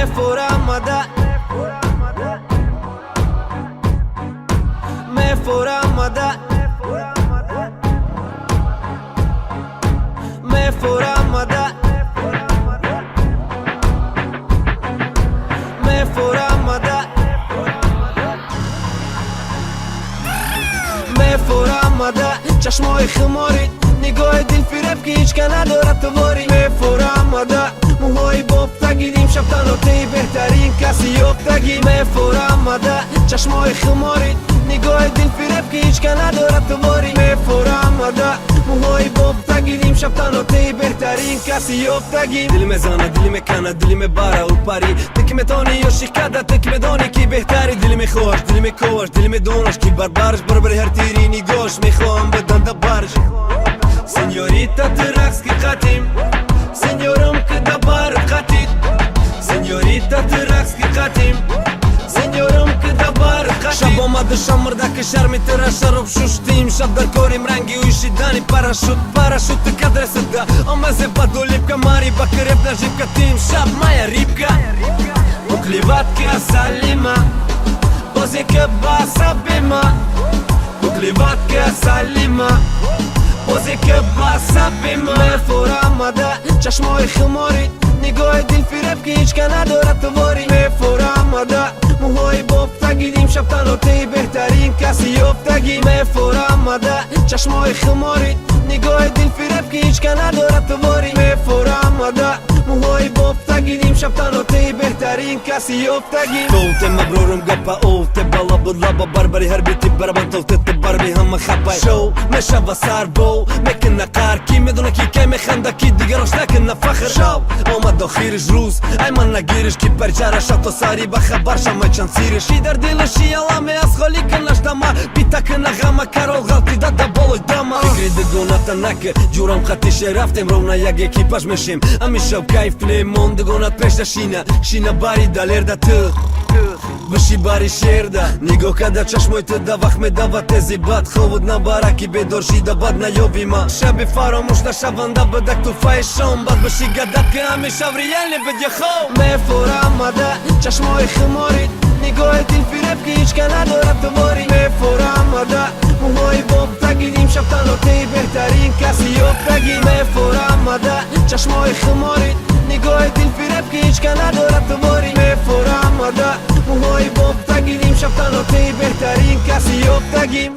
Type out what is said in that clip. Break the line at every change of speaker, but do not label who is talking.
مفورمده مفورمده مفورمده مفورمده مفورمده چشمای خماری نگاه دل فریب که هیچ که ندارد تواری مفورمده موهای بافتگی نیم شب تناتی بهترین کسی یافتگی مفورمده چشمای خماری نگاه دل فریب که هیچ که ندارد تواری مفورمده موهای بافتگی نیم شب تناتی بهترین کسی یافتگی دل مزانه دل مکنه دل مباره و پری تک متانی یا شکده تک مدانی کی بهتری دل مخواش دل مکاش دل مدانش کی بربرش بربر هر تیری نگاش میخوام بدن دبرش سنیوریتا تو رقص که قطیم سنیورم که دبر قطید سنیوریتا تو رقص که قطیم سنیورم که دبر قطید شب آمد و شمرده که شرمی تره شراب شوشتیم شب در کاریم رنگی اویشیدنی پراشوت کدر سده آمزه بدولیم که ماری بکریب نجیب کتیم شب مایا ریبکه بکلیوات که سلیمه بازی که باسا بیمه بکلیوات که سلیمه بازی که باسا بیمه مفورمده چشمای خماری نگاه دل فریب که هیچ که ندارد تواری مفورمده موهای بافتگی نیم شب تناتی بهترین کسی یافتگی مفورمده چشمای خماری نگاه دل فریب که هیچ که ندارد تواری مفورمده موهای بافتگی نیم شب تناتی بهترین کسی یافتگی توت مبرورم گپا اوت بالا بود لبا بربری هر بیتی بربان توت بربی هم خبای شو مشه و سر بو مکنه قار کی میدونه کی میخنده کی دیگرش نکنه فخر شو آمد آخیرش روز ای من نگیرش کی پرچارش تو ساری بخبر شما چند سیرش ای در دلشی علامه از خالی کنش دما بیتا کنه غمه کرال غلطی داده بالوی دما فکری دگونت نکه جورم خطیش رفتیم رونا یک اکیپاژ میشیم همیشه کیف کنیم موندگونت پیش شینه باری دلیر تو بشی باری شیرده نگاه کده چشمای تو ده وقت میده و تزی بد خود نباره که بیدار شیده بد نیابی ما شب فراموش نشونده بدک تو فایشان بد بشی گدت که همیشه وریالی بدی خوب مفورمده چشمای خماری نگاه دل فریب که هیچ که ندارد تواری مفورمده موهای بافتگی نیم شب تناتی بهترین کسی یافتگی مفورمده چشمای خماری نگاه دل فریب که هیچ که ندارد تواری مفورمده موهای بافتگی نیم شب تناتی بهترین کسی یافتگیم